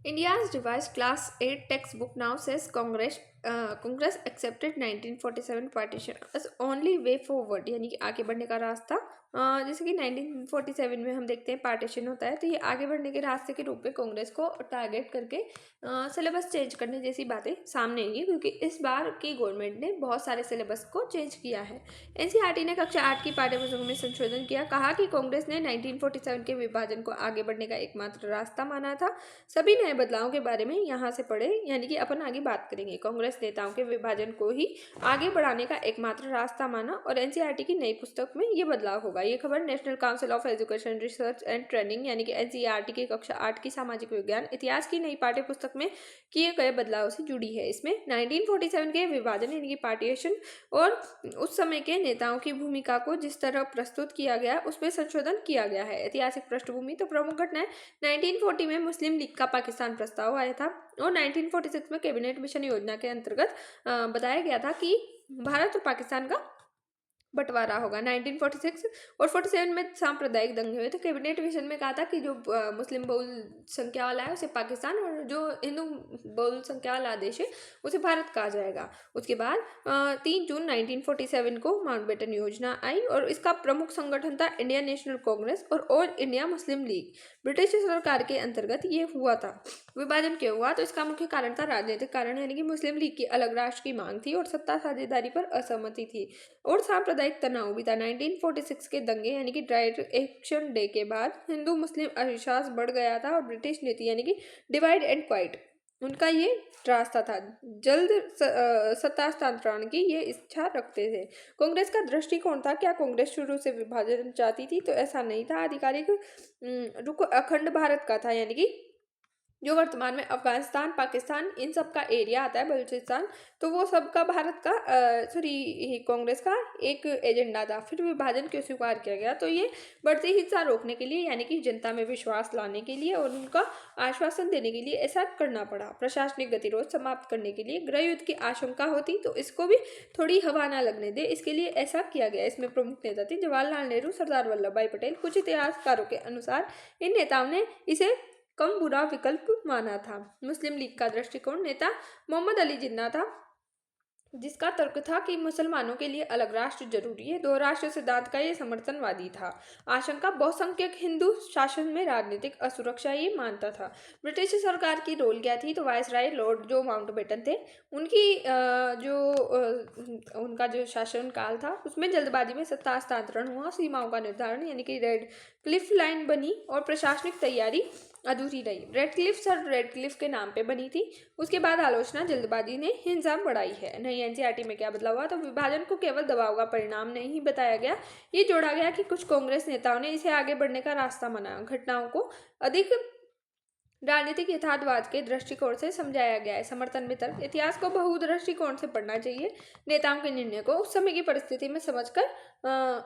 India's revised Class 8 textbook now says Congress accepted 1947 partition as only way forward, यानी कि आगे बढ़ने का रास्ता। जैसे कि 1947 में हम देखते हैं पार्टीशन होता है, तो ये आगे बढ़ने के रास्ते के रूप में कांग्रेस को टारगेट करके सिलेबस चेंज करने जैसी बातें सामने आई, क्योंकि इस बार की गवर्नमेंट ने बहुत सारे सिलेबस को चेंज किया है। एनसीईआरटी ने कक्षा 8 की पाठ्यपुस्तकों में संशोधन किया, कहा कि कांग्रेस ने 1947 के विभाजन को आगे बढ़ने का एकमात्र रास्ता माना था। सभी नए बदलावों के बारे में यहाँ से पढ़े, यानी कि अपन आगे बात करेंगे। कांग्रेस नेताओं के विभाजन को ही आगे बढ़ाने का एकमात्र रास्ता माना और एनसीईआरटी की नई पुस्तक में ये बदलाव होगा। ये खबर national council of education research and training यानी कि एनसीईआरटी की कक्षा 8 की सामाजिक विज्ञान इतिहास की नई पाठ्य पुस्तक में किए गए बदलाव से जुड़ी है। इसमें 1947 के विभाजन यानी कि पार्टीशन और उस समय के नेताओं की भूमिका को जिस तरह प्रस्तुत किया गया उसमें संशोधन किया गया है। ऐतिहासिक पृष्ठभूमि तो प्रमुख घटनाएं 1940 में मुस्लिम लीग का पाकिस्तान प्रस्ताव आया था और 1946 में कैबिनेट मिशन योजना के अंतर्गत बताया गया था कि भारत और पाकिस्तान का बंटवारा होगा। 1946 और 47 में सांप्रदायिक दंगे हुए, तो कैबिनेट मिशन में कहा था कि जो मुस्लिम बहुल संख्या वाला है उसे पाकिस्तान और जो हिंदू बहुल संख्या वाला देश है उसे भारत कहा जाएगा। उसके बाद 3 जून 1947 को माउंटबेटन योजना आई और इसका प्रमुख संगठन था इंडियन नेशनल कांग्रेस और all India Muslim league. British सरकार के अंतर्गत ये हुआ था। विभाजन क्यों हुआ, तो इसका मुख्य कारण था राजनीतिक कारण, यानी कि मुस्लिम लीग की अलग राष्ट्र की मांग थी और सत्ता साझेदारी पर असहमति थी और सांप्रदायिक तनाव भी था। 1946 के दंगे यानी कि ड्राई एक्शन डे के बाद हिंदू मुस्लिम अविश्वास बढ़ गया था और ब्रिटिश नीति यानी कि डिवाइड एंड क्वाइट उनका ये रास्ता था। जल्द सत्ता हस्तांतरण की ये इच्छा रखते थे। कांग्रेस का दृष्टिकोण था, क्या कांग्रेस शुरू से विभाजन चाहती थी, तो ऐसा नहीं था। आधिकारिक रुख अखंड भारत का था, यानी कि जो वर्तमान में अफगानिस्तान पाकिस्तान इन सब का एरिया आता है, बलूचिस्तान, तो वो सबका भारत का कांग्रेस का एक एजेंडा था। फिर विभाजन क्यों स्वीकार किया गया, तो ये बढ़ती हिंसा रोकने के लिए यानी कि जनता में विश्वास लाने के लिए और उनका आश्वासन देने के लिए ऐसा करना पड़ा। प्रशासनिक गतिरोध समाप्त करने के लिए गृह युद्ध की आशंका होती तो इसको भी थोड़ी हवा ना लगने दे, इसके लिए ऐसा किया गया। इसमें प्रमुख नेता थे जवाहरलाल नेहरू, सरदार वल्लभ भाई पटेल। कुछ इतिहासकारों के अनुसार इन नेताओं ने इसे कम बुरा विकल्प माना था। मुस्लिम लीग का दृष्टिकोण नेता मोहम्मद अली जिन्ना था, जिसका तर्क था कि मुसलमानों के लिए अलग राष्ट्र जरूरी है। दो राष्ट्र सिद्धांत का ये समर्थनवादी था। आशंका बहुसंख्यक हिंदू शासन में राजनीतिक असुरक्षा ये मानता था। ब्रिटिश सरकार की रोल क्या थी, तो वायसराय लॉर्ड जो माउंटबेटन थे उनकी उनका जो शासन काल था उसमें जल्दबाजी में सत्ता हस्तांतरण हुआ, सीमाओं का निर्धारण यानी कि रेड क्लिफ लाइन बनी और प्रशासनिक तैयारी अधूरी रही। Red Cliff sir red Cliff के नाम पे बनी थी। उसके बाद आलोचना जल्दबाजी ने हिंसा बढ़ाई है। नई एनसीईआरटी में क्या बदलाव हुआ, तो विभाजन को केवल दबाव का परिणाम नहीं बताया गया, ये जोड़ा गया कि कुछ कांग्रेस नेताओं ने इसे आगे बढ़ने का रास्ता माना। घटनाओं को अधिक राजनीतिक यथार्थवाद के दृष्टिकोण से समझाया गया है। समर्थन में तर्क, इतिहास को बहुदृष्टिकोण से पढ़ना चाहिए। नेताओं के निर्णय को उस समय की परिस्थिति में समझकर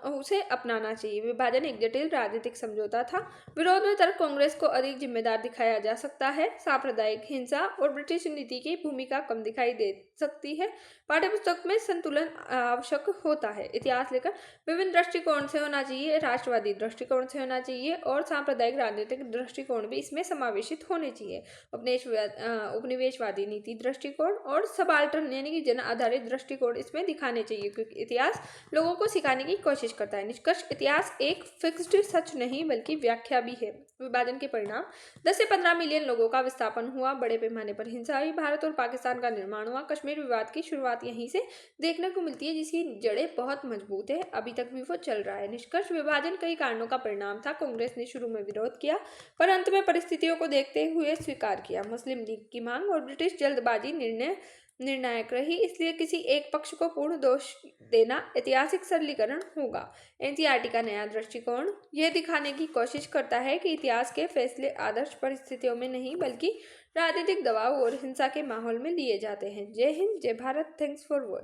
उसे अपनाना चाहिए। विभाजन एक जटिल राजनीतिक समझौता था। विरोध में तर्क, कांग्रेस को अधिक जिम्मेदार दिखाया जा सकता है। सांप्रदायिक हिंसा और ब्रिटिश नीति की भूमिका कम दिखाई दे सकती है। पाठ्यपुस्तक में संतुलन आवश्यक होता है। इतिहास लेकर विभिन्न दृष्टिकोण से होना चाहिए, राष्ट्रवादी दृष्टिकोण से होना चाहिए और सांप्रदायिक राजनीतिक दृष्टिकोण भी इसमें समावेशित होने चाहिए। उपनिवेशवादी नीति दृष्टिकोण और सबाल्टर्न यानी कि जन आधारित दृष्टिकोण इसमें दिखाने चाहिए, क्योंकि इतिहास लोगों को सिखाने की कोशिश करता है। निष्कर्ष, इतिहास एक फिक्स्ड सच नहीं बल्कि व्याख्या भी है। विभाजन के परिणाम, 10 से 15 मिलियन लोगों का विस्थापन हुआ, बड़े पैमाने पर हिंसा हुई, भारत और पाकिस्तान का निर्माण हुआ। कश्मीर विवाद की शुरुआत यहीं से देखने को मिलती है, जिसकी जड़ें बहुत मजबूत है, अभी तक भी वो चल रहा है। निष्कर्ष, विभाजन कई कारणों का परिणाम था। कांग्रेस ने शुरू में विरोध किया पर अंत में परिस्थितियों को देखते हुए स्वीकार किया। मुस्लिम लीग की मांग और ब्रिटिश जल्दबाजी निर्णायक रही, इसलिए किसी एक पक्ष को पूर्ण दोष देना ऐतिहासिक सरलीकरण होगा। एनसीईआरटी का नया दृष्टिकोण यह दिखाने की कोशिश करता है कि इतिहास के फैसले आदर्श परिस्थितियों में नहीं बल्कि राजनीतिक दबाव और हिंसा के माहौल में लिए जाते हैं। जय हिंद, जय भारत। Thanks for watching.